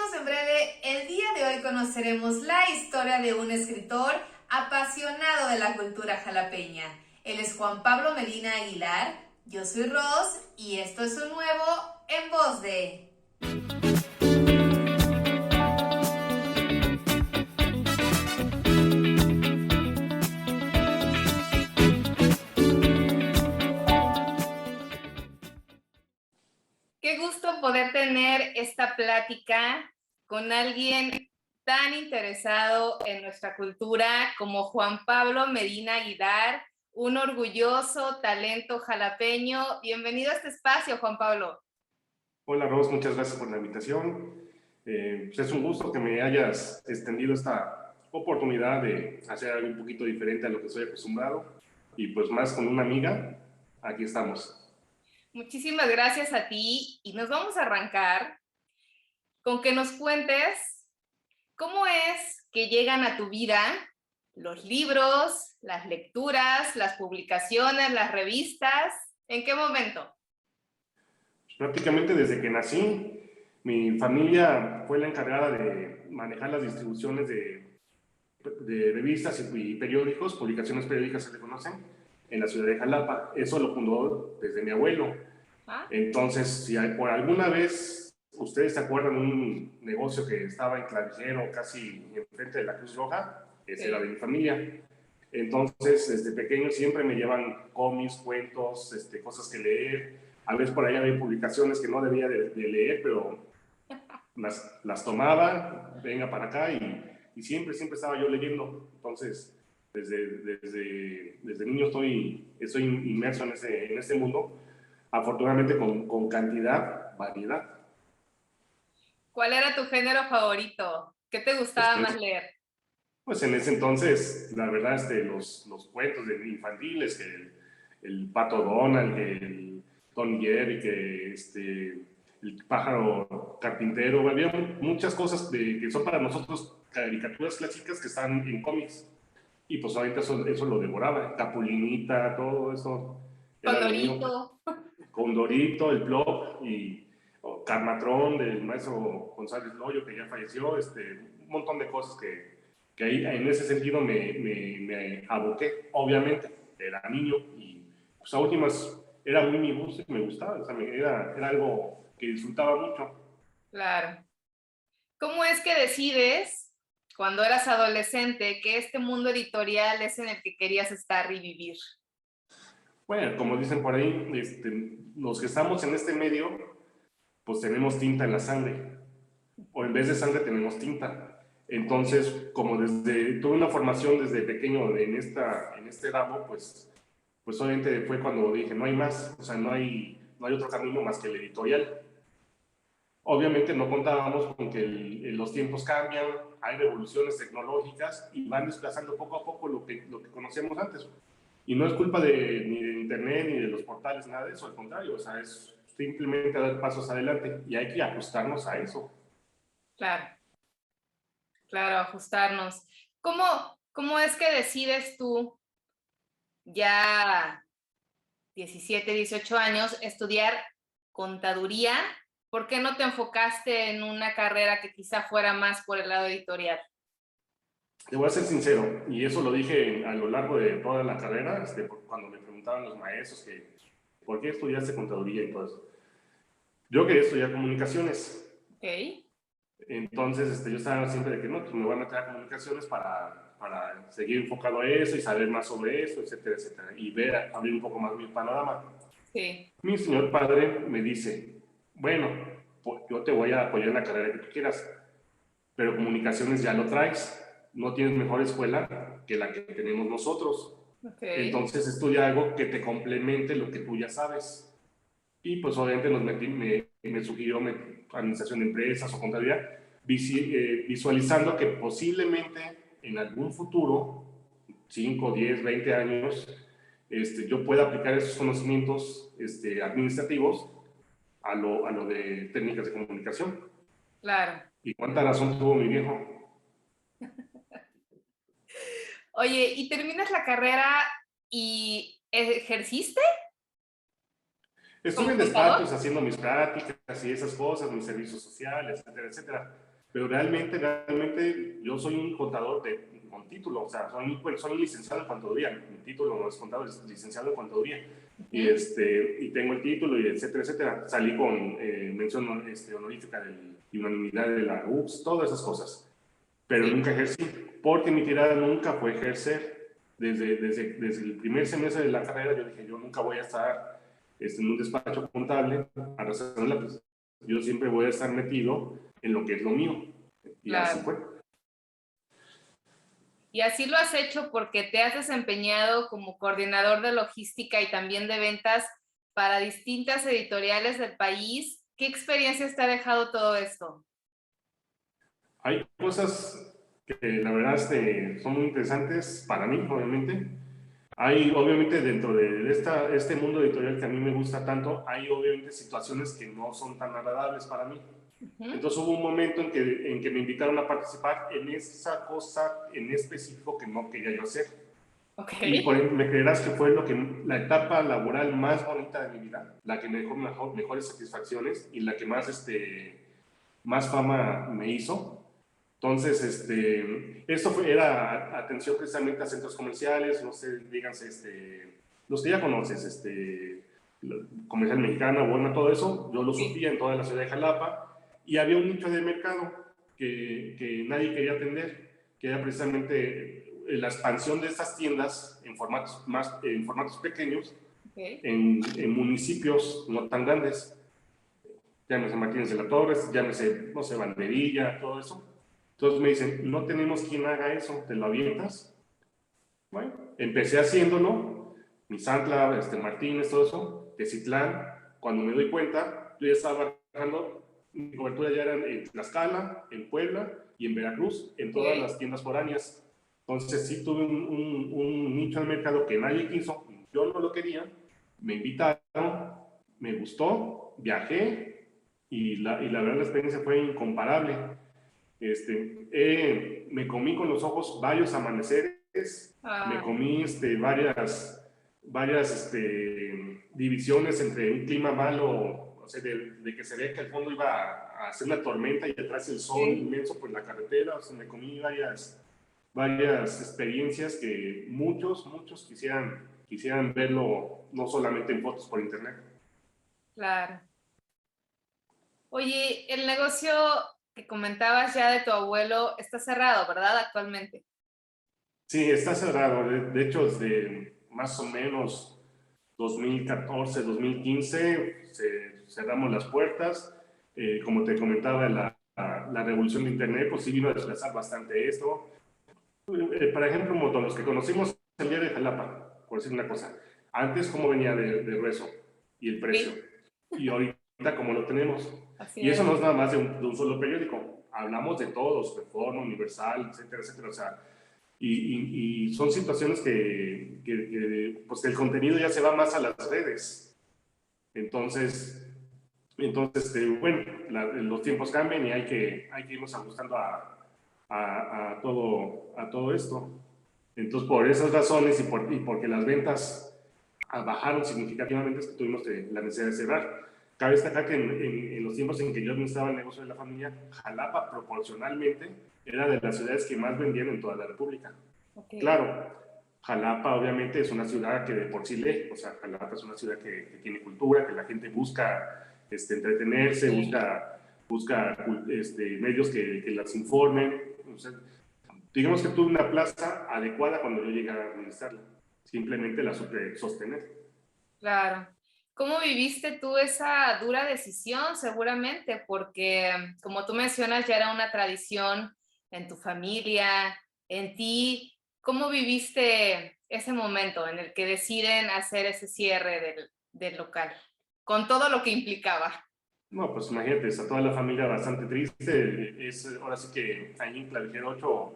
Conocidos en breve, el día de hoy conoceremos la historia de un escritor apasionado de la cultura jalapeña. Él es Juan Pablo Medina Aguilar, yo soy Ros y esto es un nuevo En Voz de... Qué gusto poder tener esta plática con alguien tan interesado en nuestra cultura como Juan Pablo Medina Aguilar, un orgulloso talento jalapeño. Bienvenido a este espacio, Juan Pablo. Hola Ros, muchas gracias por la invitación. Pues es un gusto que me hayas extendido esta oportunidad de hacer algo un poquito diferente a lo que estoy acostumbrado y pues más con una amiga, aquí estamos. Muchísimas gracias a ti y nos vamos a arrancar con que nos cuentes cómo es que llegan a tu vida los libros, las lecturas, las publicaciones, las revistas. ¿En qué momento? Prácticamente desde que nací, mi familia fue la encargada de manejar las distribuciones de revistas y periódicos, publicaciones periódicas se le conocen, en la ciudad de Jalapa. Eso lo fundó desde mi abuelo. ¿Ah? Entonces, si por alguna vez ustedes se acuerdan de un negocio que estaba en Clavijero, casi enfrente de la Cruz Roja, ese era de mi familia. Entonces, desde pequeño siempre me llevan cómics, cuentos, cosas que leer. A veces por ahí había publicaciones que no debía de leer, pero las tomaba, venga para acá y siempre estaba yo leyendo. Entonces, desde niño estoy inmerso en ese mundo, afortunadamente con cantidad, variedad. ¿Cuál era tu género favorito? ¿Qué te Pues, gustaba más leer? pues en ese entonces, la verdad, los cuentos infantiles, que el Pato Donald, que el Tom y Jerry, que el pájaro carpintero, había muchas cosas que son para nosotros caricaturas clásicas que están en cómics. Y pues ahorita eso lo devoraba, Capulinita, todo eso era lo mío. Condorito. Condorito, el Plop y Carmatrón del maestro González Loyo, que ya falleció, un montón de cosas que ahí en ese sentido me aboqué. Obviamente, era niño y pues a últimas era muy mi gusto y me gustaba, o sea, era algo que disfrutaba mucho. Claro. ¿Cómo es que decides, cuando eras adolescente, que este mundo editorial es en el que querías estar y vivir? Bueno, como dicen por ahí, los que estamos en este medio, pues tenemos tinta en la sangre, o en vez de sangre tenemos tinta. Entonces, como tuve una formación desde pequeño en este ramo, pues obviamente fue cuando dije, no hay más, o sea, no hay otro camino más que el editorial. Obviamente no contábamos con que los tiempos cambian, hay revoluciones tecnológicas y van desplazando poco a poco lo que conocíamos antes. Y no es culpa ni de internet, ni de los portales, nada de eso, al contrario, o sea, es simplemente dar pasos adelante y hay que ajustarnos a eso. Claro, claro, ajustarnos. ¿Cómo, cómo es que decides tú, ya 17, 18 años, estudiar contaduría? ¿Por qué no te enfocaste en una carrera que quizá fuera más por el lado editorial? Te voy a ser sincero, y eso lo dije a lo largo de toda la carrera, cuando me preguntaban los maestros que por qué estudiaste contaduría y todo eso. Yo quería estudiar comunicaciones, Ok. entonces yo estaba siempre de que no, pues me voy a meter a comunicaciones para seguir enfocado a eso y saber más sobre eso, etcétera, etcétera, y abrir un poco más mi panorama. Sí. Mi señor padre me dice, bueno, pues yo te voy a apoyar en la carrera que tú quieras, pero comunicaciones ya lo traes, no tienes mejor escuela que la que tenemos nosotros. Okay. Entonces estudia algo que te complemente lo que tú ya sabes. Y pues obviamente me sugirió administración de empresas o contabilidad, visualizando que posiblemente en algún futuro, 5, 10, 20 años, yo pueda aplicar esos conocimientos administrativos a lo de técnicas de comunicación. Claro. ¿Y cuánta razón tuvo mi viejo? Oye, ¿y terminas la carrera y ejerciste Estuve como en contador? despachos haciendo mis prácticas y esas cosas, mis servicios sociales, etcétera, etcétera. pero realmente yo soy un contador con título, o sea, soy un licenciado en contaduría, mi título no es contador, es licenciado en contaduría, y tengo el título y etcétera, etcétera. Salí con mención honorífica y unanimidad de la UPS, todas esas cosas, pero Sí, nunca ejercí, porque mi tirada nunca fue ejercer. Desde el primer semestre de la carrera yo dije, yo nunca voy a estar en un despacho contable a razón de la, yo siempre voy a estar metido en lo que es lo mío. Y así claro. fue. Y así lo has hecho porque te has desempeñado como coordinador de logística y también de ventas para distintas editoriales del país. ¿Qué experiencias te ha dejado todo esto? Hay cosas que la verdad son muy interesantes para mí, obviamente. Hay, obviamente, dentro de este mundo editorial que a mí me gusta tanto, hay obviamente situaciones que no son tan agradables para mí. Entonces hubo un momento en que me invitaron a participar en esa cosa en específico que no quería yo hacer. Ok. Y me creerás que fue la etapa laboral más bonita de mi vida, la que me dejó mejores satisfacciones y la que más fama me hizo. Entonces, era atención precisamente a centros comerciales, no sé, díganse, los que ya conoces, Comercial Mexicana, Walmart, todo eso, yo lo Sí. surtía en toda la ciudad de Jalapa, y había un nicho de mercado que nadie quería atender, que era precisamente la expansión de estas tiendas en formatos pequeños, Ok. en municipios no tan grandes, llámese Martínez de la Torres, llámese, no sé, Banderilla, todo eso. Entonces me dicen, no tenemos quien haga eso, ¿te lo avientas? Bueno, empecé haciéndolo, Misantla, Martínez, todo eso, Tecitlán. Cuando me doy cuenta, yo ya estaba trabajando, mi cobertura ya era en Tlaxcala, en Puebla y en Veracruz, en todas Ok. las tiendas foráneas. Entonces sí tuve un nicho de mercado que nadie quiso, yo no lo quería, me invitaron, me gustó, viajé y la verdad la experiencia fue incomparable. Me comí con los ojos varios amaneceres, me Ah, comí varias divisiones entre un clima malo, o sea, de que se veía que al fondo iba a hacer una tormenta y atrás el sol sí. inmenso por la carretera, o sea, me comí varias experiencias que muchos quisieran verlo, no solamente en fotos por internet. Claro. Oye, el negocio que comentabas ya de tu abuelo está cerrado, ¿verdad? Actualmente. Sí, está cerrado. De hecho, desde más o menos 2014, 2015, cerramos las puertas. Como te comentaba, la revolución de Internet pues sí vino a desplazar bastante esto. Por ejemplo, los que conocimos el día de Jalapa, por decir una cosa, antes cómo venía de grueso y el precio, Sí, y ahorita cómo lo tenemos. así Y eso es. no es nada más de un solo periódico, hablamos de todos, Reforma, Universal, etcétera, etcétera. O sea, y son situaciones pues el contenido ya se va más a las redes. Entonces, bueno, los tiempos cambian y hay que irnos ajustando a todo esto. Entonces, por esas razones y porque las ventas bajaron significativamente es que tuvimos la necesidad de cerrar. Cabe destacar que en los tiempos en que yo administraba el negocio de la familia, Jalapa proporcionalmente era de las ciudades que más vendían en toda la República. Ok, Claro, Jalapa obviamente es una ciudad que de por sí lee, o sea, Jalapa es una ciudad que tiene cultura, que la gente busca entretenerse, sí, busca medios que las informen. O sea, digamos que tuve una plaza adecuada cuando yo llegué a administrarla. Simplemente la supe sostener. claro. ¿Cómo viviste tú esa dura decisión? Seguramente, porque como tú mencionas, ya era una tradición en tu familia, en ti. ¿Cómo viviste ese momento en el que deciden hacer ese cierre del local? Con todo lo que implicaba. No, pues imagínate, está toda la familia bastante triste. Ahora sí que ahí en Clavijero 8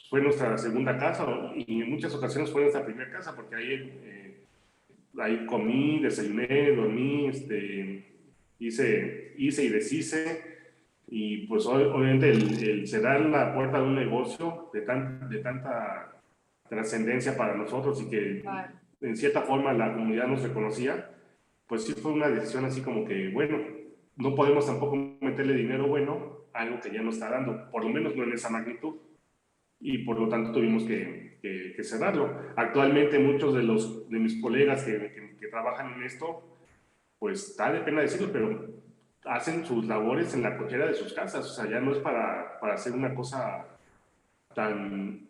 fue nuestra segunda casa y en muchas ocasiones fue nuestra primera casa porque ahí comí, desayuné, dormí, hice y deshice. Y pues obviamente el cerrar la puerta de un negocio de tanta trascendencia para nosotros y que Claro. en cierta forma la comunidad nos reconocía, pues sí fue una decisión así como que, bueno, no podemos tampoco meterle dinero bueno algo que ya no está dando, por lo menos no en esa magnitud. Y por lo tanto tuvimos que cerrarlo. Actualmente muchos de mis colegas que trabajan en esto, pues da de pena decirlo, pero hacen sus labores en la cochera de sus casas, o sea, ya no es para hacer una cosa tan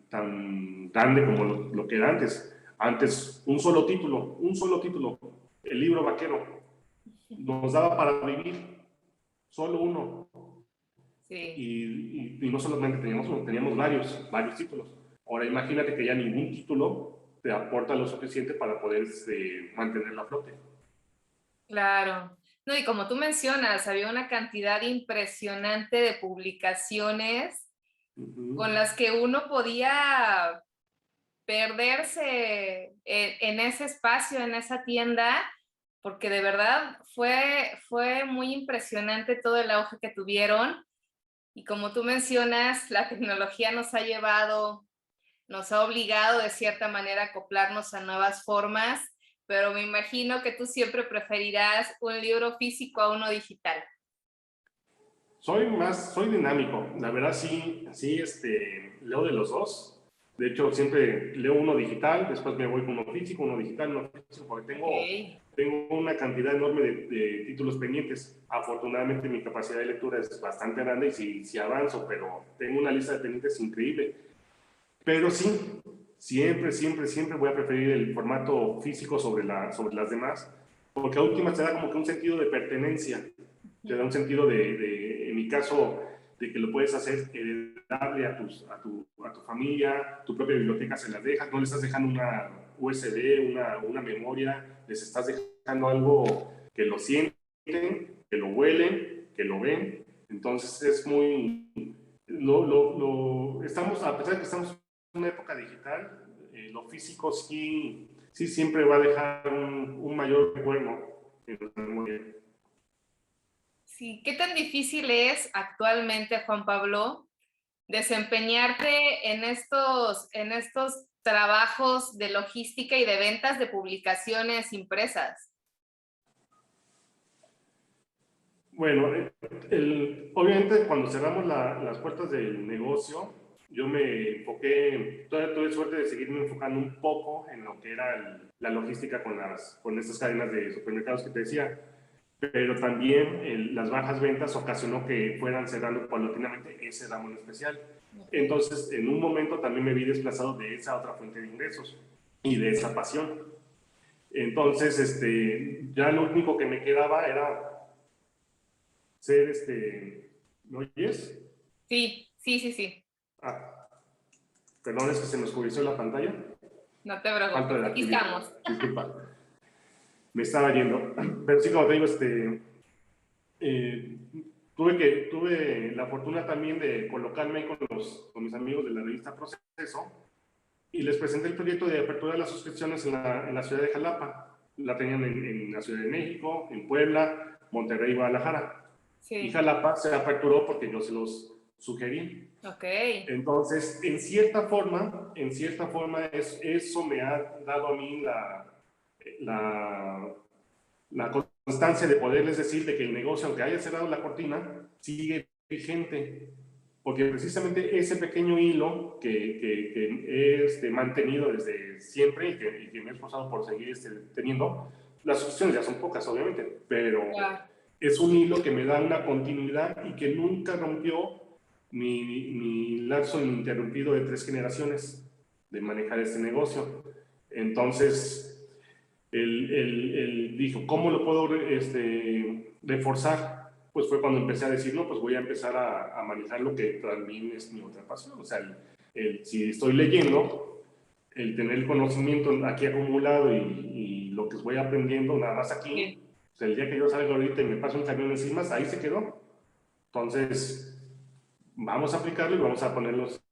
grande como lo que era antes. Antes, un solo título, el libro vaquero, nos daba para vivir, solo uno. Sí. Y no solamente teníamos uno, teníamos varios títulos. Ahora imagínate que ya ningún título te aporta lo suficiente para poder mantener la flote. Claro. No, y como tú mencionas, había una cantidad impresionante de publicaciones con las que uno podía perderse en ese espacio, en esa tienda, porque de verdad fue muy impresionante todo el auge que tuvieron. Y como tú mencionas, la tecnología nos ha obligado de cierta manera a acoplarnos a nuevas formas, pero me imagino que tú siempre preferirás un libro físico a uno digital. Soy dinámico, la verdad sí, leo de los dos. De hecho, siempre leo uno digital, después me voy con uno digital, uno físico, porque Ok. tengo una cantidad enorme de títulos pendientes. Afortunadamente mi capacidad de lectura es bastante grande y sí avanzo, pero tengo una lista de pendientes increíble. Pero sí, siempre voy a preferir el formato físico sobre las demás, porque a últimas te da como que un sentido de pertenencia, te da un sentido en mi caso, de que lo puedes hacer heredable a tu familia, tu propia biblioteca se las dejas, no le estás dejando una USB, una memoria, les estás dejando algo que lo sienten, que lo huelen, que lo ven. Entonces es muy... estamos, a pesar de que estamos en una época digital, lo físico sí siempre va a dejar un mayor recuerdo en nuestra memoria. Sí, ¿qué tan difícil es actualmente, Juan Pablo, desempeñarte en estos trabajos de logística y de ventas de publicaciones impresas? Bueno, obviamente cuando cerramos las puertas del negocio, yo me enfoqué, todavía tuve suerte de seguirme enfocando un poco en lo que era la logística con estas cadenas de supermercados que te decía, pero también las bajas ventas ocasionó que fueran cerrando paulatinamente ese ramo en especial. Okay. Entonces, en un momento también me vi desplazado de esa otra fuente de ingresos y de esa pasión. Entonces, ya lo único que me quedaba era ser ¿me oyes? Sí, sí, sí, sí. Ah, perdón, es que se me oscureció la pantalla. No te Falta preocupes, de aquí actividad. estamos. Disculpa. Me estaba yendo. Pero sí, como te digo, eh, tuve la fortuna también de colocarme con mis amigos de la revista Proceso y les presenté el proyecto de apertura de las suscripciones en la ciudad de Jalapa. La tenían en la Ciudad de México, en Puebla, Monterrey y Guadalajara. Y Sí, Jalapa se aperturó porque yo se los sugerí. ok. Entonces, en cierta forma eso me ha dado a mí la, la constancia de poderles decir de que el negocio, aunque haya cerrado la cortina, sigue vigente. Porque precisamente ese pequeño hilo que he mantenido desde siempre y que me he esforzado por seguir teniendo, las opciones ya son pocas, obviamente, pero Claro. es un hilo que me da una continuidad y que nunca rompió mi lapso ininterrumpido de 3 generaciones de manejar este negocio. Entonces, él dijo, ¿cómo lo puedo reforzar? Pues fue cuando empecé a decir, no, pues voy a empezar a manejar lo que también es mi otra pasión. O sea, si estoy leyendo, el tener el conocimiento aquí acumulado y lo que voy aprendiendo nada más aquí, Sí. o sea, el día que yo salga ahorita y me paso un camión encima, ahí se quedó. Entonces, vamos a aplicarlo y vamos a ponerlos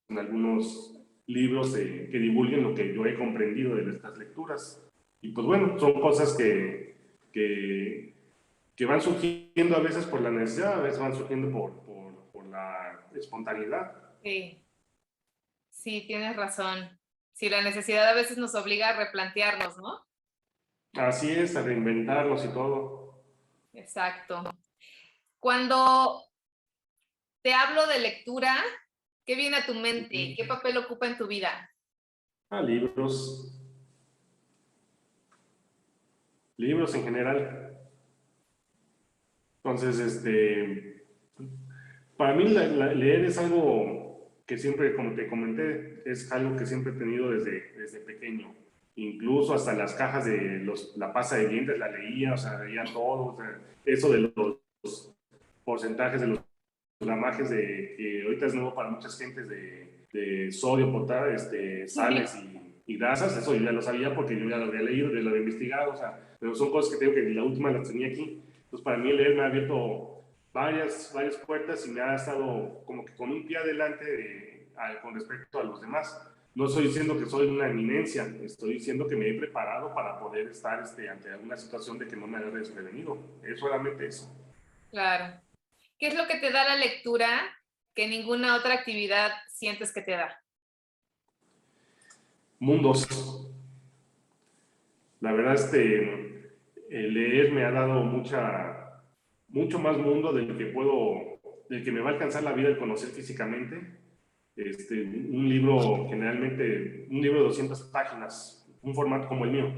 en algunos libros que divulguen lo que yo he comprendido de estas lecturas. Y pues bueno, son cosas que van surgiendo a veces por la necesidad, a veces van surgiendo por la espontaneidad. Sí, sí, tienes razón. Sí, la necesidad a veces nos obliga a replantearnos, ¿no? Así es, a reinventarnos y todo. Exacto. Cuando te hablo de lectura, ¿qué viene a tu mente? ¿Qué papel ocupa en tu vida? Libros. Libros en general. Entonces, para mí leer es algo que siempre, como te comenté, es algo que siempre he tenido desde pequeño. Incluso hasta las cajas de la pasta de dientes la leía, o sea, leía todo. O sea, eso de los porcentajes de los gramajes que ahorita es nuevo para muchas gentes de sodio, sales y grasas, eso yo ya lo sabía porque yo ya lo había leído, ya lo había investigado, o sea, pero son cosas que tengo que la última las tenía aquí. Entonces, para mí leer me ha abierto varias puertas y me ha estado como que con un pie adelante con respecto a los demás. No estoy diciendo que soy una eminencia, estoy diciendo que me he preparado para poder estar ante alguna situación de que no me haya desprevenido. Es solamente eso. Claro. ¿Qué es lo que te da la lectura que ninguna otra actividad sientes que te da? Mundos. La verdad, leer me ha dado mucho más mundo del que me va a alcanzar la vida el conocer físicamente. Un libro de 200 páginas, un formato como el mío,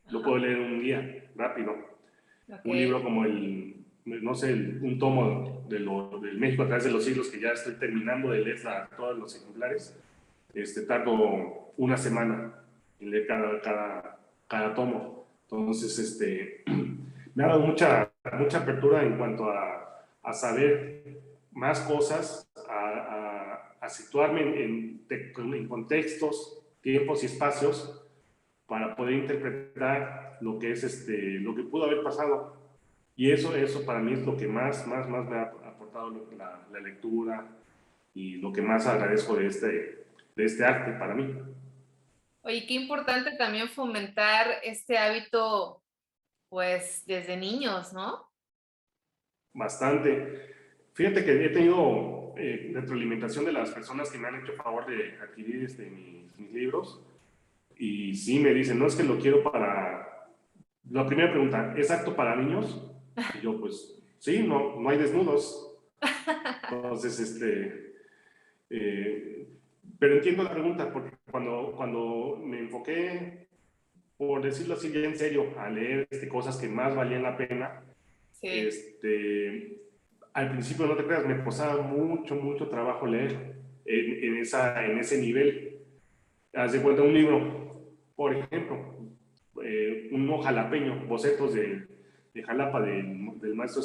lo puedo leer en un día, rápido. Un Okay. libro como no sé, un tomo del México a través de los siglos que ya estoy terminando de leer todos los ejemplares, tardo una semana en leer cada tomo. Entonces, me ha dado mucha apertura en cuanto a saber más cosas, a situarme en contextos, tiempos y espacios para poder interpretar lo que lo que pudo haber pasado. Y eso para mí es lo que más me ha aportado la lectura y lo que más agradezco de este arte para mí. Oye, qué importante también fomentar este hábito, pues, desde niños, ¿no? Bastante. Fíjate que he tenido retroalimentación de las personas que me han hecho favor de adquirir mis libros y sí me dicen, no es que lo quiero para... La primera pregunta, ¿es apto para niños? Y yo, pues, sí, no hay desnudos. Entonces, eh, pero entiendo la pregunta, porque cuando me enfoqué, por decirlo así, ya en serio, a leer cosas que más valían la pena, Sí. al principio, no te creas, me costaba mucho trabajo leer en ese nivel. Haz de cuenta un libro, por ejemplo, uno jalapeño, bocetos de Jalapa del maestro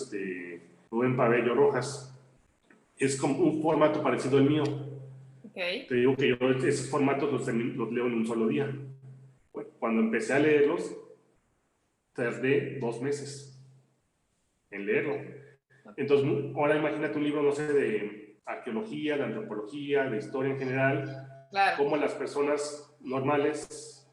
Rubén Pabello Rojas. Es como un formato parecido al mío. Okay. Te digo que yo esos formatos los leo en un solo día. Bueno, cuando empecé a leerlos, tardé 2 meses en leerlo. Entonces, ahora imagínate un libro, no sé, de arqueología, de antropología, de historia en general, Claro. cómo las personas normales,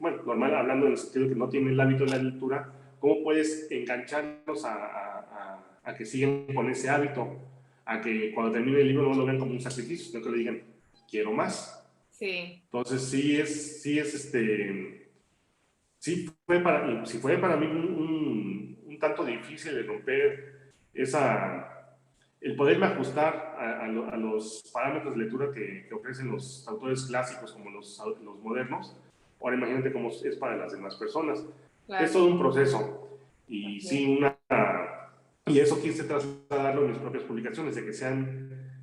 bueno, normal hablando en el sentido de que no tienen el hábito de la lectura, cómo puedes engancharlos a que sigan con ese hábito, a que cuando termine el libro no lo vean como un sacrificio, sino que le digan, quiero más. Sí. Entonces, sí fue para mí un tanto difícil de romper el poderme ajustar a los parámetros de lectura que ofrecen los autores clásicos como los modernos. Ahora imagínate cómo es para las demás personas. Claro. Es todo un proceso y Así sí, y eso quise trasladarlo en mis propias publicaciones, de que sean,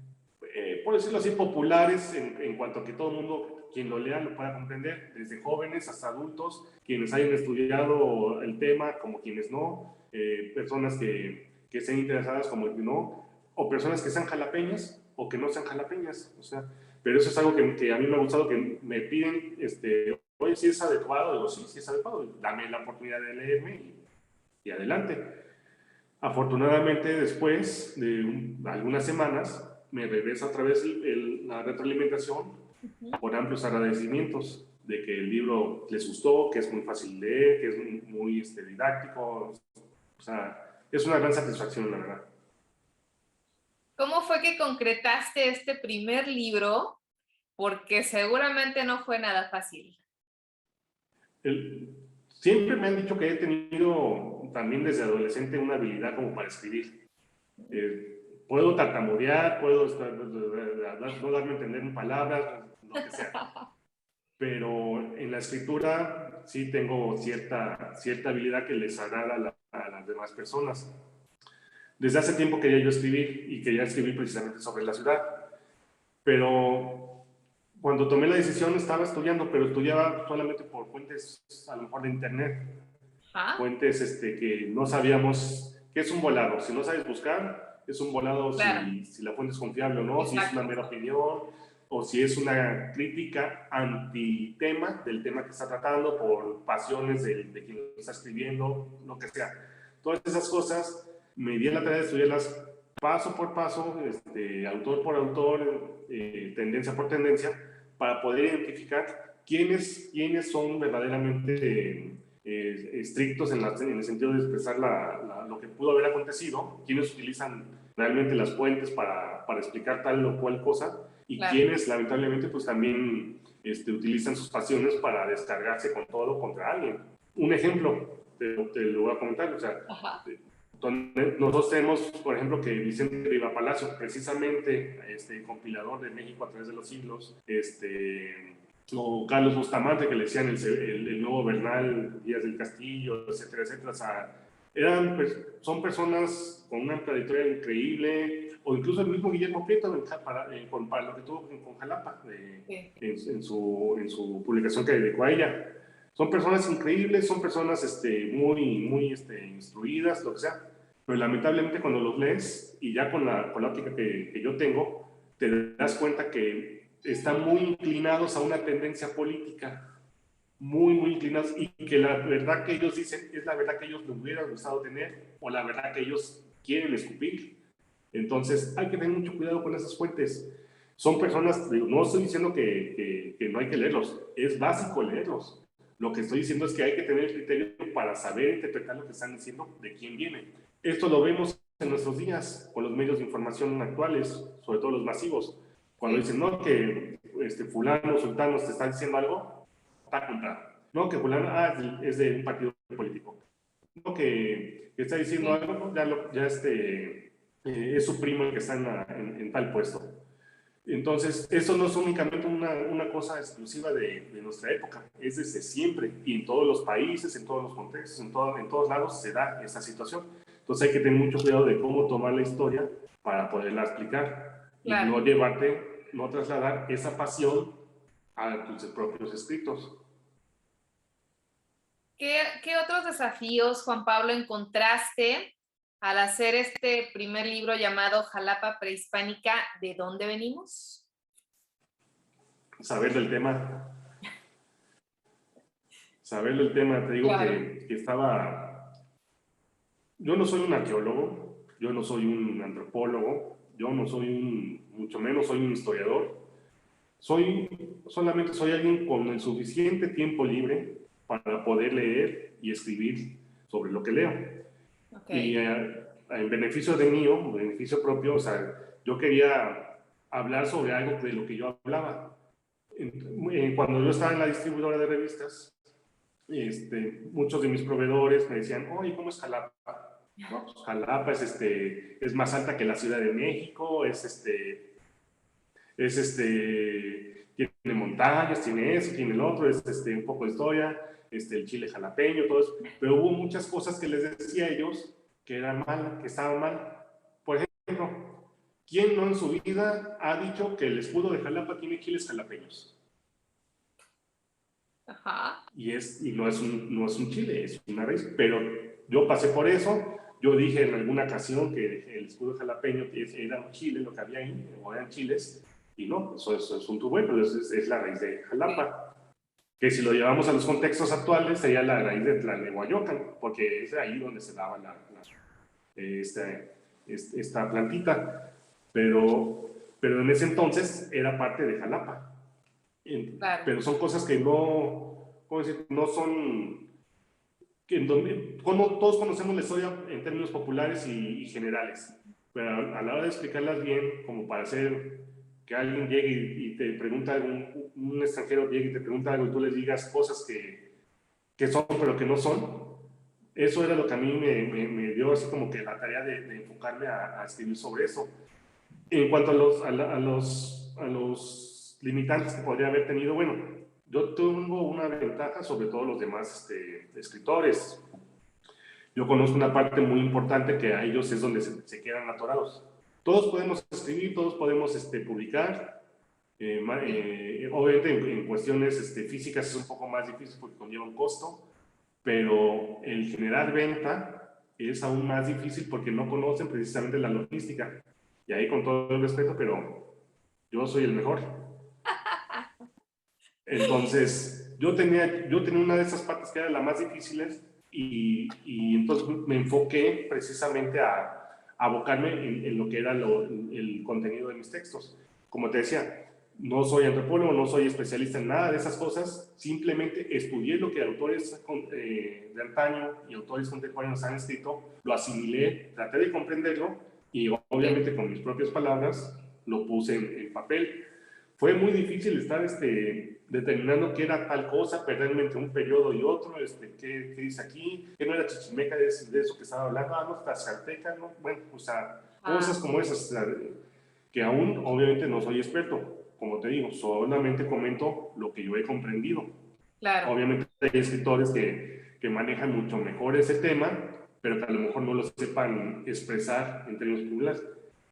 por decirlo así, populares en cuanto a que todo el mundo, quien lo lea, lo pueda comprender, desde jóvenes hasta adultos, quienes hayan estudiado el tema como quienes no, personas que estén interesadas como que no, o personas que sean jalapeñas o que no sean jalapeñas, o sea, pero eso es algo que a mí me ha gustado, que me piden, oye, si es adecuado, digo, sí es adecuado, dame la oportunidad de leerme y adelante. Afortunadamente, después de algunas semanas, me regresa otra vez la retroalimentación por amplios agradecimientos de que el libro les gustó, que es muy fácil de leer, que es muy didáctico. O sea, es una gran satisfacción, la verdad. ¿Cómo fue que concretaste este primer libro? Porque seguramente no fue nada fácil. El, Siempre me han dicho que he tenido también desde adolescente una habilidad como para escribir. puedo tartamudear, puedo no darme a entender en palabras, lo que sea. Pero en la escritura sí tengo cierta habilidad que les agrada a las demás personas. Desde hace tiempo quería yo escribir y quería escribir precisamente sobre la ciudad, pero cuando tomé la decisión estaba estudiando, pero estudiaba solamente por fuentes a lo mejor de internet, fuentes que no sabíamos qué es un volado. Si no sabes buscar, es un volado si la fuente es confiable o no, si es una mera opinión o si es una crítica antitema del tema que está tratando por pasiones de quien lo está escribiendo, lo que sea. Todas esas cosas me di a la tarea de estudiarlas paso por paso, autor por autor, tendencia por tendencia, para poder identificar quiénes son verdaderamente estrictos en el sentido de expresar lo que pudo haber acontecido, quienes utilizan realmente las fuentes para explicar tal o cual cosa, y quienes lamentablemente pues también utilizan sus pasiones para descargarse con todo contra alguien. Un ejemplo, te lo voy a comentar, o sea, nosotros tenemos, por ejemplo, que Vicente Riva Palacio, precisamente compilador de México a través de los siglos, o Carlos Bustamante, que le decían el nuevo Bernal, Díaz del Castillo, etcétera, etcétera. O sea, son personas con una trayectoria increíble, o incluso el mismo Guillermo Prieto, para lo que tuvo con Jalapa, en su publicación que dedicó a ella. Son personas increíbles, son personas muy instruidas, lo que sea, pero lamentablemente cuando los lees, y ya con la óptica que yo tengo, te das cuenta que están muy inclinados a una tendencia política, muy inclinados, y que la verdad que ellos dicen es la verdad que ellos les hubieran gustado tener, o la verdad que ellos quieren escupir. Entonces hay que tener mucho cuidado con esas fuentes. Son personas, no estoy diciendo que no hay que leerlos, es básico leerlos. Lo que estoy diciendo es que hay que tener el criterio para saber interpretar lo que están diciendo, de quién viene. Esto lo vemos en nuestros días con los medios de información actuales, sobre todo los masivos. Cuando dicen, no, que fulano, sultano te está diciendo algo, está contra. No, que fulano es de un partido político. No, que está diciendo algo, ya es su primo el que está en tal puesto. Entonces, eso no es únicamente una cosa exclusiva de nuestra época, es desde siempre, y en todos los países, en todos los contextos, en todos lados se da esta situación. Entonces hay que tener mucho cuidado de cómo tomar la historia para poderla explicar, y no trasladar esa pasión a tus propios escritos. ¿Qué otros desafíos, Juan Pablo, encontraste al hacer este primer libro llamado Jalapa Prehispánica? ¿De dónde venimos? Saber del tema. Te digo que estaba... Yo no soy un arqueólogo, yo no soy un antropólogo, yo no soy mucho menos soy un historiador. Solamente soy alguien con el suficiente tiempo libre para poder leer y escribir sobre lo que leo. Y en beneficio en beneficio propio, o sea, yo quería hablar sobre algo de lo que yo hablaba. Cuando yo estaba en la distribuidora de revistas, muchos de mis proveedores me decían, oye, ¿cómo es Jalapa? No, pues Jalapa es más alta que la Ciudad de México, tiene montañas, tiene eso, tiene el otro, un poco de historia, el chile jalapeño, todo eso. Pero hubo muchas cosas que les decía a ellos que eran mal, que estaban mal. Por ejemplo, ¿quién no en su vida ha dicho que el escudo de Jalapa tiene chiles jalapeños? Ajá. Y no es un chile, es una raíz. Pero yo pasé por eso. Yo dije en alguna ocasión que el escudo jalapeño era un chile, lo que había ahí, o eran chiles. Y no, eso es un tubérculo, es la raíz de Jalapa. Que si lo llevamos a los contextos actuales, sería la raíz de Tlanehuayocan, porque es ahí donde se daba esta plantita. Pero en ese entonces era parte de Jalapa. Claro. Pero son cosas que no son... todos conocemos la historia en términos populares y generales, pero a la hora de explicarlas bien, como para hacer que alguien llegue y te pregunta, un extranjero llegue y te pregunta algo y tú les digas cosas que son pero que no son, Eso era lo que a mí me dio así como que la tarea de enfocarme a escribir sobre eso. En cuanto a los limitantes que podría haber tenido, bueno, yo tengo una ventaja sobre todos los demás escritores. Yo conozco una parte muy importante que a ellos es donde se quedan atorados. Todos podemos escribir, todos podemos publicar. Obviamente en cuestiones físicas es un poco más difícil porque conlleva un costo, pero el generar venta es aún más difícil porque no conocen precisamente la logística. Y ahí con todo el respeto, pero yo soy el mejor. Entonces, yo tenía una de esas partes que era la más difíciles y entonces me enfoqué precisamente a abocarme en lo que era el contenido de mis textos. Como te decía, no soy antropólogo, no soy especialista en nada de esas cosas, simplemente estudié lo que autores de antaño y autores contemporáneos han escrito, lo asimilé, traté de comprenderlo y obviamente con mis propias palabras lo puse en papel. Fue muy difícil estar determinando qué era tal cosa, perderme entre un periodo y otro, qué dice aquí, qué no era chichimeca de eso que estaba hablando, no está tlaxcalteca, ¿no? Bueno, o sea, cosas como esas, o sea, que aún obviamente no soy experto, como te digo, solamente comento lo que yo he comprendido. Claro. Obviamente hay escritores que manejan mucho mejor ese tema, pero que a lo mejor no lo sepan expresar en términos populares.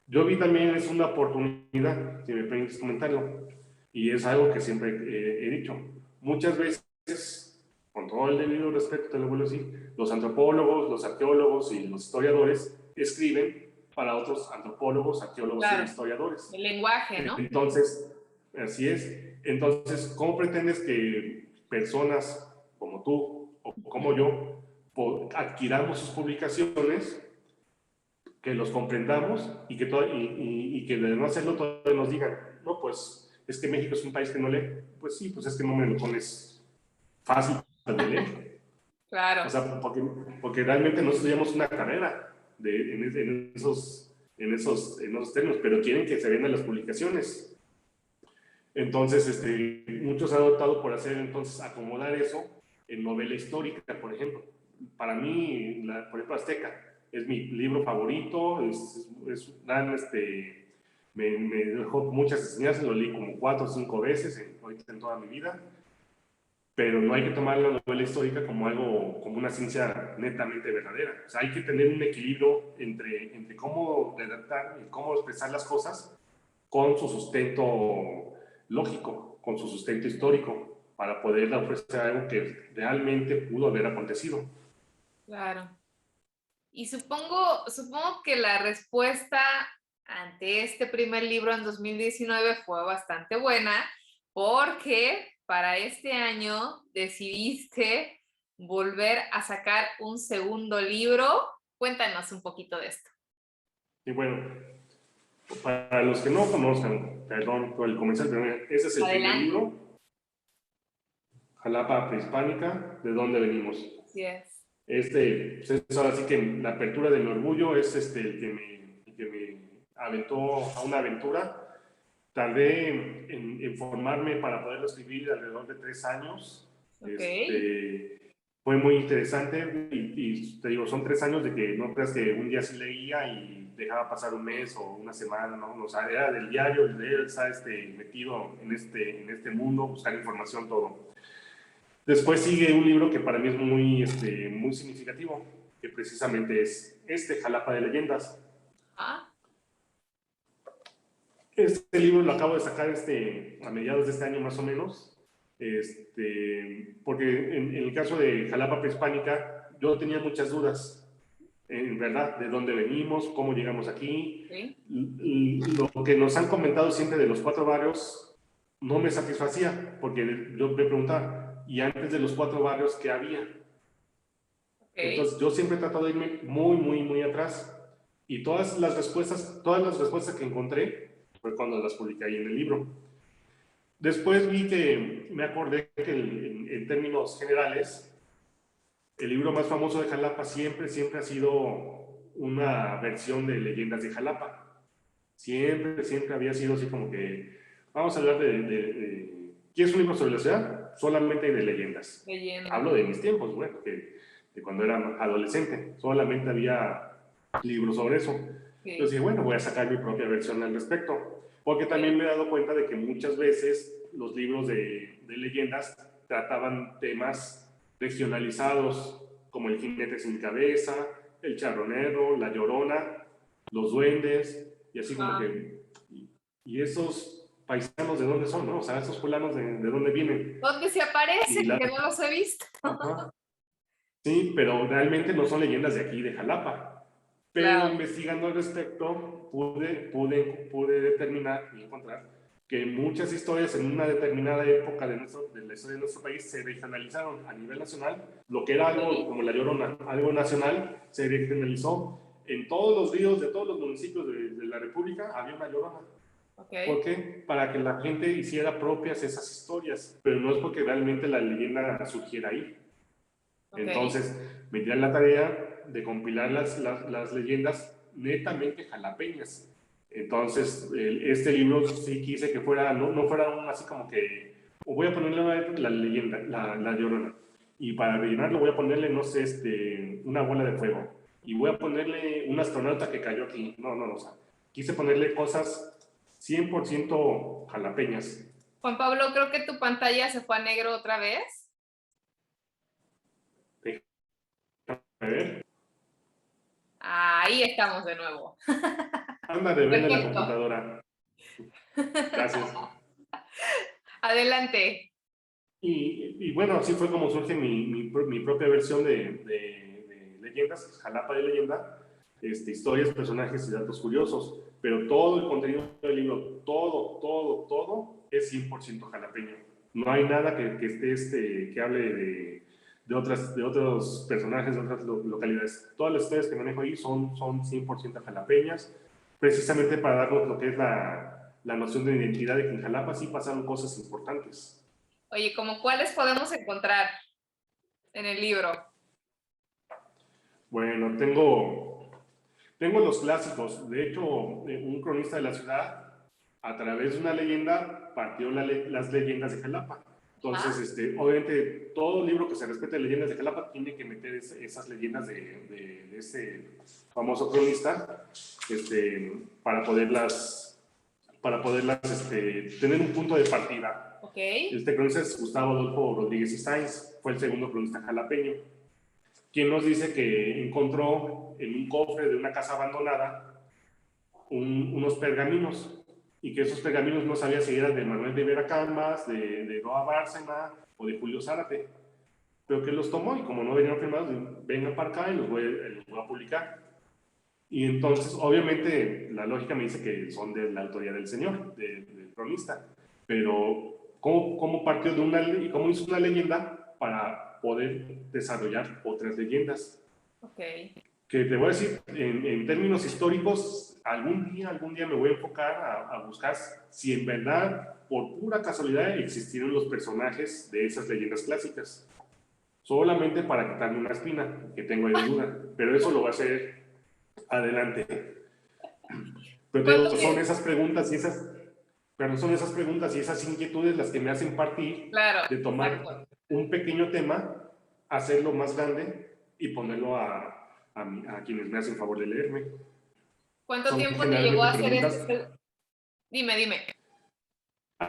Yo vi también es una oportunidad, si me permites comentarlo, y es algo que siempre he dicho. Muchas veces, con todo el debido respeto, te lo vuelvo a decir, los antropólogos, los arqueólogos y los historiadores escriben para otros antropólogos, arqueólogos Claro, e historiadores. el lenguaje, ¿no? Entonces, así es. Entonces, ¿cómo pretendes que personas como tú o como yo adquiramos sus publicaciones, que los comprendamos y que, y que de no hacerlo todavía nos digan, no, pues es que México es un país que no lee? Pues sí, pues es que no me lo pones fácil de leer. O Claro. sea, porque realmente no estudiamos una carrera en esos términos, pero quieren que se vendan las publicaciones. Entonces, muchos han optado por hacer, entonces, acomodar eso en novela histórica, por ejemplo. Para mí, por ejemplo, Azteca es mi libro favorito, me dejó muchas enseñanzas, lo leí como 4 o 5 veces ahorita en toda mi vida, pero no hay que tomar la novela histórica como algo, como una ciencia netamente verdadera. O sea, hay que tener un equilibrio entre cómo redactar y cómo expresar las cosas con su sustento lógico, con su sustento histórico, para poder ofrecer algo que realmente pudo haber acontecido. Claro. Y supongo que la respuesta ante este primer libro en 2019 fue bastante buena, porque para este año decidiste volver a sacar un segundo libro. Cuéntanos un poquito de esto. Y bueno, para los que no conozcan, perdón por el comercial, pero ese es el primer Adelante. libro, Jalapa Prehispánica, ¿de dónde venimos? Así es. Pues es ahora sí que la apertura de mi orgullo es el que me aventó a una aventura. Tardé en formarme para poderlo escribir alrededor de 3 años. Ok. Fue muy interesante y te digo, son 3 años de que no creas que un día sí leía y dejaba pasar un mes o una semana, ¿no? O sea, era del diario, el leer, estar metido en este mundo, buscar información, todo. Después sigue un libro que para mí es muy significativo, que precisamente es Jalapa de Leyendas. Ah, Este libro lo acabo de sacar a mediados de este año más o menos, porque en el caso de Jalapa Prehispánica yo tenía muchas dudas, en verdad, de dónde venimos, cómo llegamos aquí. sí. Lo que nos han comentado siempre de los 4 barrios no me satisfacía, porque yo me preguntaba, ¿y antes de los 4 barrios qué había? Ok. Entonces yo siempre he tratado de irme muy atrás, y todas las respuestas que encontré fue cuando las publiqué ahí en el libro. Después me acordé que en términos generales, el libro más famoso de Jalapa siempre ha sido una versión de Leyendas de Jalapa. Siempre había sido así como que, vamos a hablar ¿quieres un libro sobre la ciudad? Solamente de leyendas. Leyenda. Hablo de mis tiempos, bueno, que de cuando era adolescente. Solamente había libros sobre eso. Entonces dije, bueno, voy a sacar mi propia versión al respecto. Porque también me he dado cuenta de que muchas veces los libros de leyendas trataban temas regionalizados, como el jinete sin cabeza, el charronero, la llorona, los duendes, y así como que... ¿Y esos paisanos de dónde son, no? O sea, esos fulanos de dónde vienen. ¿Dónde se aparecen? Que no los he visto. Ajá. Sí, pero realmente no son leyendas de aquí, de Jalapa. Pero Claro. investigando al respecto, pude determinar y encontrar que muchas historias en una determinada época de la historia de nuestro país se regionalizaron a nivel nacional. Lo que era algo como la Llorona, algo nacional, se regionalizó. En todos los ríos de todos los municipios de la República había una Llorona. ¿Por qué? Para que la gente hiciera propias esas historias, pero no es porque realmente la leyenda surgiera ahí. Entonces, me di a la tarea de compilar las leyendas netamente jalapeñas. Entonces, este libro sí quise que fuera, no fuera así como que, o voy a ponerle la leyenda, la Llorona, y para rellenarlo voy a ponerle, no sé, una bola de fuego, y voy a ponerle un astronauta que cayó aquí. No, o sea, quise ponerle cosas 100% jalapeñas. Juan Pablo, creo que tu pantalla se fue a negro otra vez. A ver. Ahí estamos de nuevo. Anda de ver en la Perfecto. computadora. Gracias. Adelante. Y bueno, así fue como surge mi propia versión de leyendas, Jalapa de leyenda, historias, personajes y datos curiosos. Pero todo el contenido del libro, todo es 100% jalapeño. No hay nada que esté, que hable de otros personajes, de otras localidades. Todas las historias que manejo ahí son 100% jalapeñas, precisamente para darnos lo que es la noción de identidad de que en Jalapa sí pasaron cosas importantes. Oye, ¿cómo cuáles podemos encontrar en el libro? Bueno, tengo los clásicos. De hecho, un cronista de la ciudad, a través de una leyenda, partió las leyendas de Jalapa. Entonces, obviamente, todo libro que se respete de leyendas de Jalapa tiene que meter esas leyendas de ese famoso cronista para poderlas tener un punto de partida. Este cronista es Gustavo Adolfo Rodríguez y Sáenz, fue el segundo cronista jalapeño, quien nos dice que encontró en un cofre de una casa abandonada unos pergaminos, y que esos pergaminos no sabía si eran de Manuel de Vera Cambas, de Roa Bárcena o de Julio Zárate, pero que los tomó y como no venían firmados, vengan para acá y los voy a publicar. Y entonces, obviamente, la lógica me dice que son de la autoría del señor, del cronista, pero ¿cómo partió de y cómo hizo una leyenda para poder desarrollar otras leyendas? Que te voy a decir, en términos históricos, algún día me voy a enfocar a buscar si en verdad, por pura casualidad, existieron los personajes de esas leyendas clásicas. Solamente para quitarme una espina que tengo ahí de duda, pero eso lo va a hacer adelante. Pero son esas preguntas y esas inquietudes las que me hacen partir de tomar un pequeño tema, hacerlo más grande y ponerlo a quienes me hacen favor de leerme. ¿Cuánto tiempo te llevó a hacer este? Dime.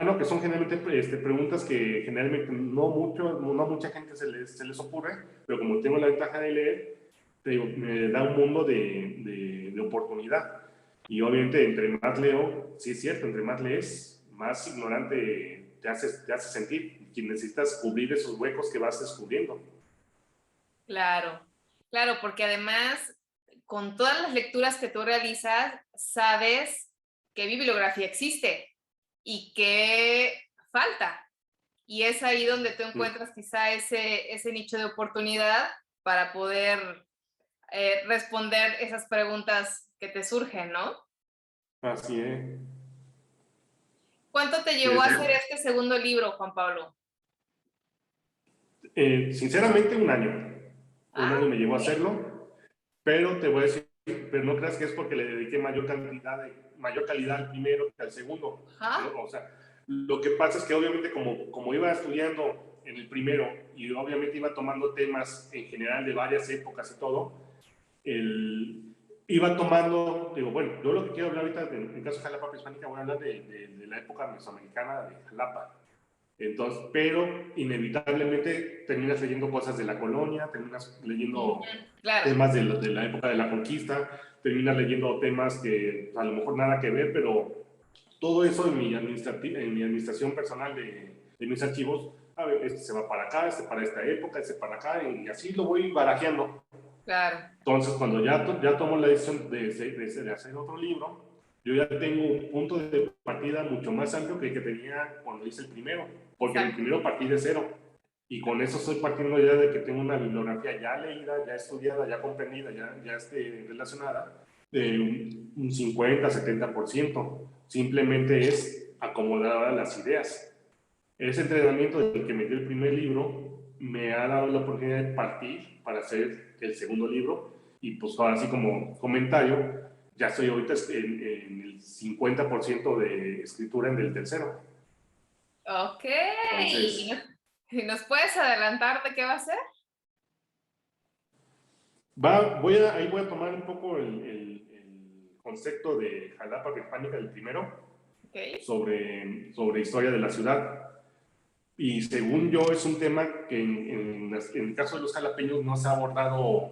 No, que son generalmente preguntas que generalmente no mucha gente se les ocurre, pero como tengo la ventaja de leer, te digo, me da un mundo de oportunidad. Y obviamente entre más leo, sí es cierto, entre más lees, más ignorante te hace sentir, y necesitas cubrir esos huecos que vas descubriendo. Claro, porque además, con todas las lecturas que tú realizas, sabes qué bibliografía existe y qué falta. Y es ahí donde tú encuentras quizá ese nicho de oportunidad para poder responder esas preguntas que te surgen, ¿no? Así es. ¿Cuánto te llevó a hacer este segundo libro, Juan Pablo? Sinceramente, un año. Un año me llevó a hacerlo, pero te voy a decir, pero no creas que es porque le dediqué mayor calidad al primero que al segundo. ¿No? O sea, lo que pasa es que obviamente como iba estudiando en el primero, y obviamente iba tomando temas en general de varias épocas y todo, iba tomando, digo, bueno, yo lo que quiero hablar ahorita, en el caso de Jalapa Prehispánica, voy a hablar de la época mesoamericana de Jalapa. Entonces, pero inevitablemente terminas leyendo cosas de la colonia, terminas leyendo claro. temas de la época de la conquista, terminas leyendo temas que a lo mejor nada que ver, pero todo eso en mi administración personal de mis archivos, a ver, este se va para acá, este para esta época, este para acá, y así lo voy barajeando. Claro. Entonces, cuando ya tomo la decisión de hacer otro libro, yo ya tengo un punto de partida mucho más amplio que el que tenía cuando hice el primero, porque en el primero partí de cero. Y con eso estoy partiendo ya de que tengo una bibliografía ya leída, ya estudiada, ya comprendida, ya relacionada, de un 50-70%. Simplemente es acomodar las ideas. Ese entrenamiento del que me dio el primer libro me ha dado la oportunidad de partir para hacer el segundo libro. Y pues ahora sí, como comentario, ya estoy ahorita en el 50% de escritura en el tercero. Ok. Entonces, ¿Y nos puedes adelantar de qué va a ser? ahí voy a tomar un poco el concepto de Jalapa Prehispánica del primero, Okay. sobre historia de la ciudad. Y según yo es un tema que en el caso de los jalapeños no se ha abordado,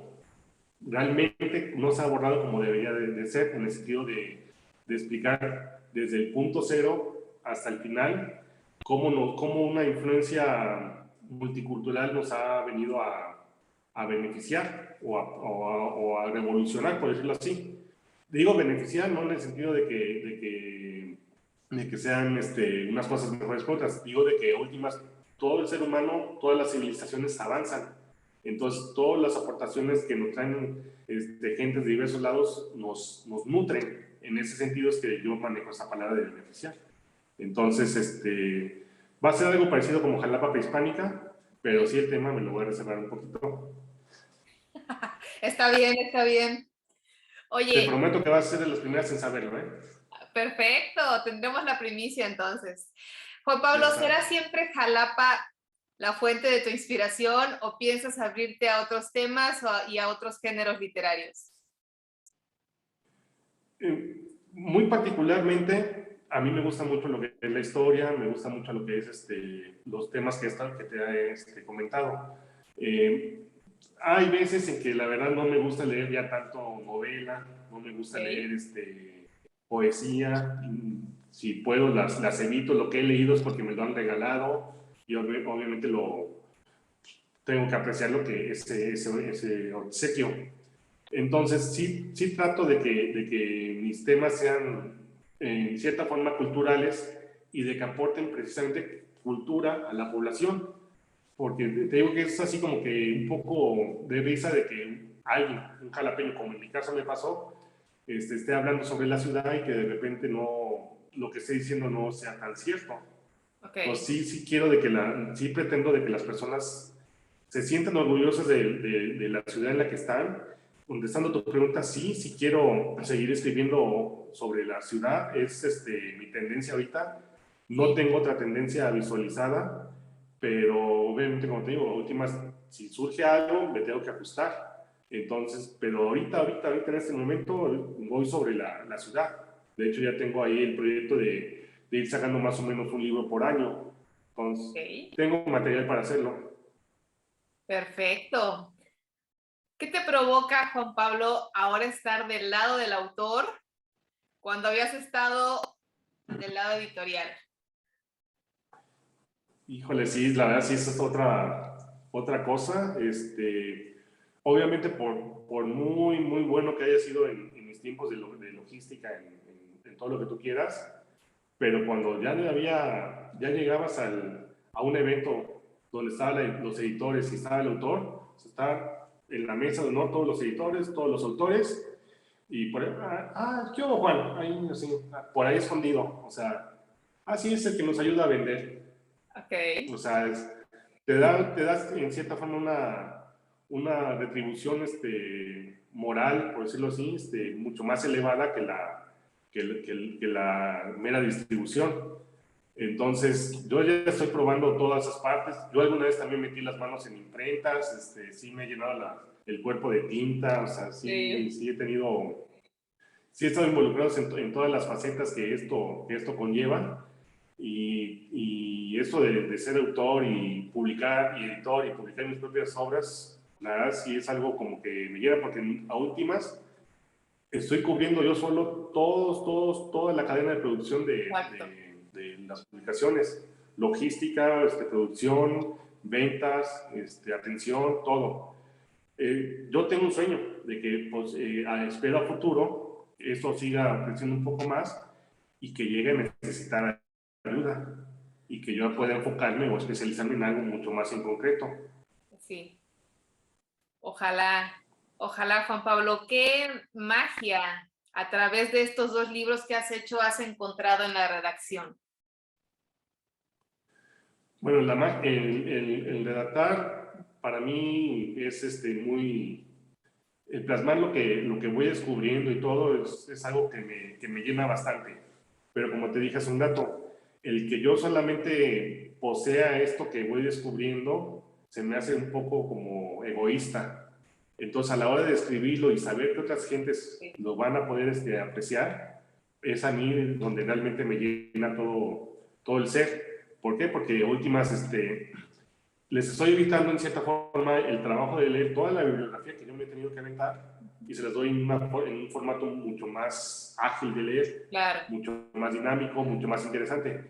realmente no se ha abordado como debería de ser, en el sentido de explicar desde el punto cero hasta el final cómo una influencia multicultural nos ha venido a beneficiar o a revolucionar, por decirlo así. Digo beneficiar no en el sentido de que sean unas cosas mejores que otras. Digo de que últimas, todo el ser humano, todas las civilizaciones avanzan. Entonces, todas las aportaciones que nos traen gente de diversos lados nos nutren. En ese sentido es que yo manejo esa palabra de beneficiar. Entonces, va a ser algo parecido como Jalapa Prehispánica, pero sí el tema me lo voy a reservar un poquito. Está bien, está bien. Oye. Te prometo que vas a ser de las primeras en saberlo, ¿eh? Perfecto, tendremos la primicia entonces. Juan Pablo, ¿será siempre Jalapa la fuente de tu inspiración o piensas abrirte a otros temas y a otros géneros literarios? Muy particularmente, a mí me gusta mucho lo que es la historia, me gusta mucho lo que es los temas que te he comentado. Hay veces en que la verdad no me gusta leer ya tanto novela, no me gusta leer poesía. Si puedo, las evito. Lo que he leído es porque me lo han regalado y obviamente tengo que apreciar lo que ese obsequio. Entonces, sí trato de que mis temas sean en cierta forma culturales y de que aporten precisamente cultura a la población, porque te digo que es así como que un poco de risa de que alguien, un jalapeño, como en mi caso me pasó, esté hablando sobre la ciudad y que de repente lo que esté diciendo no sea tan cierto. Okay. Entonces sí quiero sí pretendo de que las personas se sientan orgullosas de la ciudad en la que están. Contestando tu pregunta, sí quiero seguir escribiendo sobre la ciudad, es mi tendencia ahorita. No tengo otra tendencia visualizada, pero obviamente, como te digo, últimas, si surge algo, me tengo que ajustar. Entonces, pero ahorita en este momento voy sobre la ciudad. De hecho, ya tengo ahí el proyecto de ir sacando más o menos un libro por año. Entonces, tengo material para hacerlo. Perfecto. ¿Qué te provoca, Juan Pablo, ahora estar del lado del autor cuando habías estado del lado editorial? Híjole, sí, la verdad sí, esa es otra cosa. Obviamente por muy bueno que haya sido en mis tiempos de logística, en todo lo que tú quieras, pero cuando ya llegabas a un evento donde estaban los editores y estaba el autor, está en la mesa de honor todos los editores, todos los autores, y por ahí, ¿qué hubo, Juan? Ahí, así, por ahí escondido, o sea, así es el que nos ayuda a vender. Okay. O sea, te das en cierta forma una retribución moral, por decirlo así, mucho más elevada que la mera distribución. Entonces, yo ya estoy probando todas esas partes. Yo alguna vez también metí las manos en imprentas, sí me he llenado el cuerpo de tinta, o sea, Sí. sí he tenido, sí he estado involucrado en todas las facetas que esto conlleva. Y esto de ser autor y publicar, y editor y publicar mis propias obras, la verdad sí es algo como que me llena, porque a últimas estoy cubriendo yo solo toda la cadena de producción Exacto. de las publicaciones, logística, producción, ventas, atención, todo. Yo tengo un sueño de que, pues, espero a futuro esto siga creciendo un poco más y que llegue a necesitar ayuda y que yo pueda enfocarme o especializarme en algo mucho más en concreto. Sí. Ojalá, ojalá, Juan Pablo. ¿Qué magia a través de estos dos libros que has hecho has encontrado en la redacción? Bueno, el redactar para mí es muy... El plasmar lo que voy descubriendo y todo es algo que me llena bastante. Pero como te dije hace un rato, el que yo solamente posea esto que voy descubriendo se me hace un poco como egoísta. Entonces, a la hora de escribirlo y saber que otras gentes Sí. lo van a poder apreciar, es a mí donde realmente me llena todo el ser. ¿Por qué? Porque últimas, les estoy evitando en cierta forma el trabajo de leer toda la bibliografía que yo me he tenido que aventar y se las doy en un formato mucho más ágil de leer, Claro. mucho más dinámico, mucho más interesante.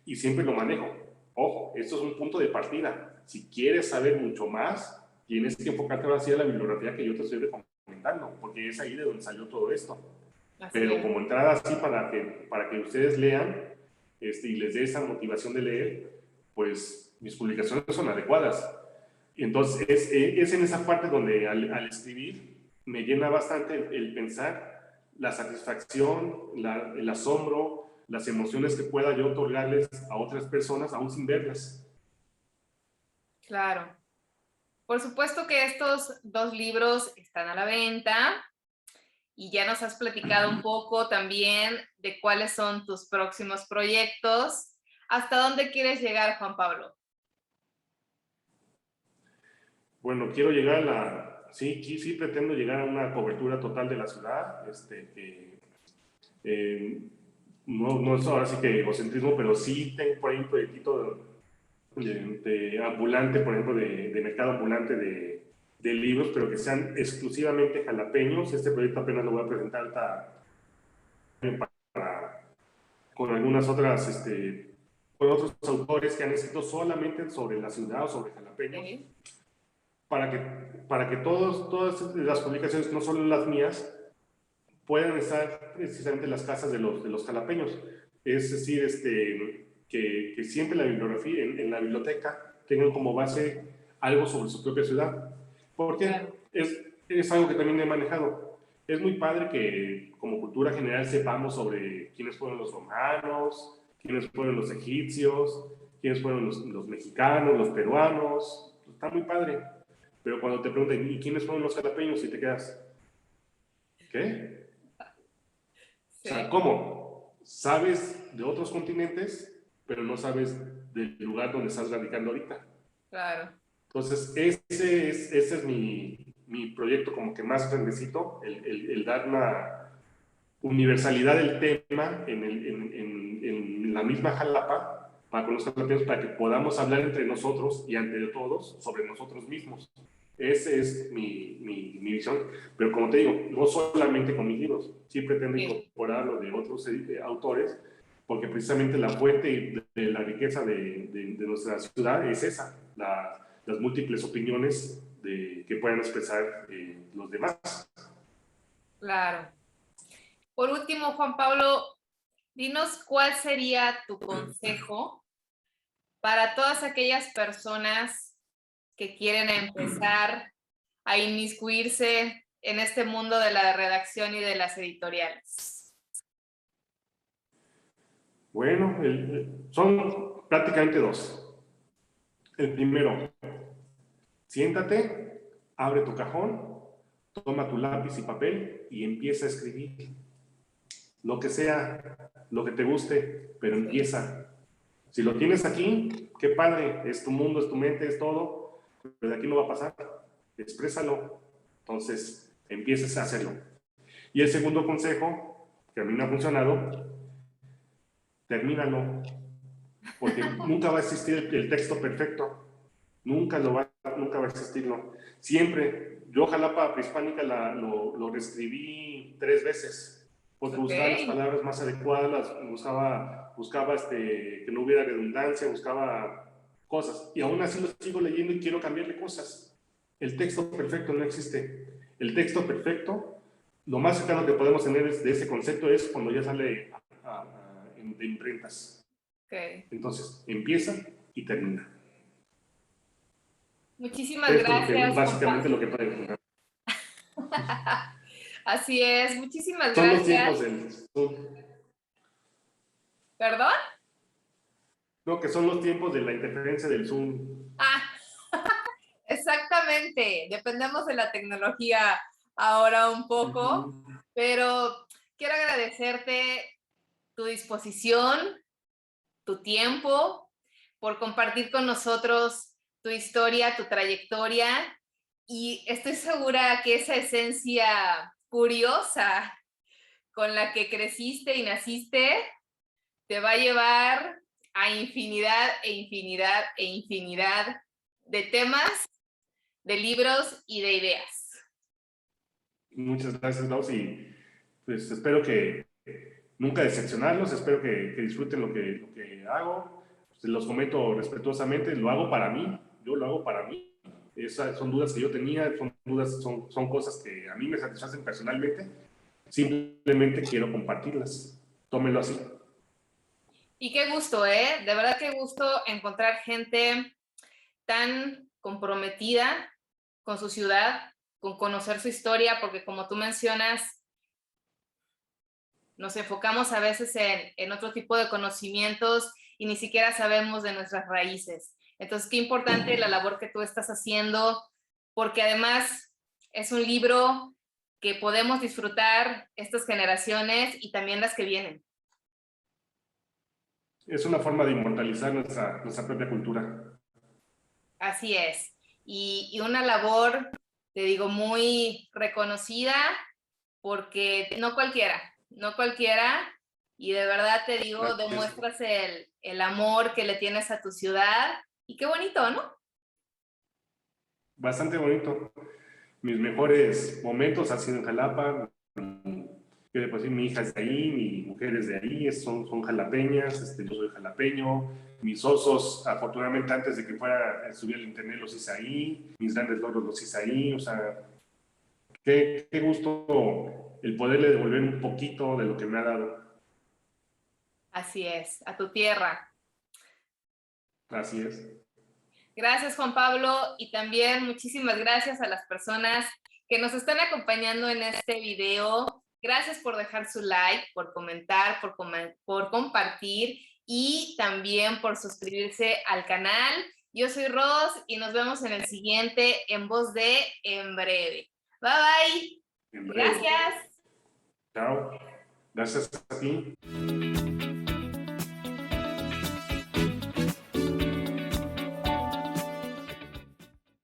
Y siempre lo manejo. Ojo, esto es un punto de partida. Si quieres saber mucho más, tienes que enfocarte ahora sí a la bibliografía que yo te estoy recomendando, porque es ahí de donde salió todo esto. Así Pero es. como entrada así para que ustedes lean y les dé esa motivación de leer, pues mis publicaciones son adecuadas. Y entonces es en esa parte donde al escribir me llena bastante el pensar la satisfacción, el asombro, las emociones que pueda yo otorgarles a otras personas aún sin verlas. Claro. Por supuesto que estos dos libros están a la venta y ya nos has platicado un poco también de cuáles son tus próximos proyectos. ¿Hasta dónde quieres llegar, Juan Pablo? Bueno, quiero llegar a sí pretendo llegar a una cobertura total de la ciudad, eh, no es ahora sí que egocentrismo, pero sí tengo por ahí un proyectito de ambulante, por ejemplo, de mercado ambulante de libros, pero que sean exclusivamente jalapeños. Este proyecto apenas lo voy a presentar con algunas otras, con otros autores que han escrito solamente sobre la ciudad o sobre jalapeños, Sí. para que, para que todas las publicaciones, no solo las mías, puedan estar precisamente en las casas de los jalapeños. Es decir, que siempre la bibliografía, en la biblioteca, tengan como base algo sobre su propia ciudad. Porque Claro. es algo que también he manejado. Es muy padre que como cultura general sepamos sobre quiénes fueron los romanos, quiénes fueron los egipcios, quiénes fueron los mexicanos, los peruanos. Está muy padre. Pero cuando te preguntan, ¿y quiénes fueron los jalapeños? Y te quedas, ¿qué? O sea, Sí. ¿cómo? Sabes de otros continentes, pero no sabes del lugar donde estás radicando ahorita. Claro. Entonces, ese es mi proyecto como que más grandecito, el dar una universalidad del tema en la misma Jalapa, para con los jalapeños, para que podamos hablar entre nosotros y ante todos sobre nosotros mismos. Esa es mi visión. Pero como te digo, no solamente con mis libros, sí pretendo Sí. incorporar lo de otros autores, porque precisamente la fuente de la riqueza de nuestra ciudad es esa, las múltiples opiniones que puedan expresar los demás. Claro. Por último, Juan Pablo, dinos cuál sería tu consejo para todas aquellas personas que quieren empezar a inmiscuirse en este mundo de la redacción y de las editoriales. Bueno, son prácticamente dos. El primero, siéntate, abre tu cajón, toma tu lápiz y papel y empieza a escribir. Lo que sea, lo que te guste, pero Sí. empieza. Si lo tienes aquí, qué padre, es tu mundo, es tu mente, es todo, pero de aquí no va a pasar. Exprésalo. Entonces, empieces a hacerlo. Y el segundo consejo, que a mí me ha funcionado, termínalo, porque nunca va a existir el texto perfecto. Nunca va a existirlo. Siempre, yo Jalapa Prehispánica lo reescribí 3 veces, porque buscaba las Ok. palabras más adecuadas, buscaba que no hubiera redundancia, buscaba cosas, y aún así lo sigo leyendo y quiero cambiarle cosas. El texto perfecto no existe. El texto perfecto, lo más cercano que podemos tener de ese concepto es cuando ya sale de imprentas. Ok. Entonces, empieza y termina. Muchísimas Esto es gracias, Juan básicamente Pablo. lo que puede funcionar. Así es, muchísimas Son los gracias. tiempos del Zoom. ¿Perdón? No, que son los tiempos de la interferencia del Zoom. Ah, exactamente. Dependemos de la tecnología ahora un poco, pero quiero agradecerte tu disposición, tu tiempo, por compartir con nosotros tu historia, tu trayectoria, y estoy segura que esa esencia curiosa con la que creciste y naciste te va a llevar a infinidad e infinidad e infinidad de temas, de libros y de ideas. Muchas gracias, Laus, y pues espero que nunca decepcionarlos, espero que disfruten lo que hago. Se los comento respetuosamente, lo hago para mí, yo lo hago para mí. Esas son dudas que yo tenía, son cosas que a mí me satisfacen personalmente. Simplemente quiero compartirlas. Tómenlo así. Y qué gusto, ¿eh? De verdad qué gusto encontrar gente tan comprometida con su ciudad, con conocer su historia, porque como tú mencionas, nos enfocamos a veces en otro tipo de conocimientos y ni siquiera sabemos de nuestras raíces. Entonces, qué importante la labor que tú estás haciendo, porque además es un libro que podemos disfrutar estas generaciones y también las que vienen. Es una forma de inmortalizar nuestra propia cultura. Así es. Y una labor, te digo, muy reconocida porque no cualquiera, y de verdad te digo, Gracias. demuestras el amor que le tienes a tu ciudad, y qué bonito, ¿no? Bastante bonito. Mis mejores momentos han sido en Jalapa. Que después mi hija es de ahí, mi mujer es de ahí, son jalapeñas, yo soy jalapeño. Mis osos, afortunadamente antes de que fuera a subir al internet los hice ahí, mis grandes logros los hice ahí, o sea, qué gusto el poderle devolver un poquito de lo que me ha dado. Así es, a tu tierra. Así es. Gracias, Juan Pablo, y también muchísimas gracias a las personas que nos están acompañando en este video. Gracias por dejar su like, por comentar, por compartir y también por suscribirse al canal. Yo soy Ros y nos vemos en el siguiente En Voz de En Breve. Bye bye. En breve. Gracias. Chao. Gracias a ti.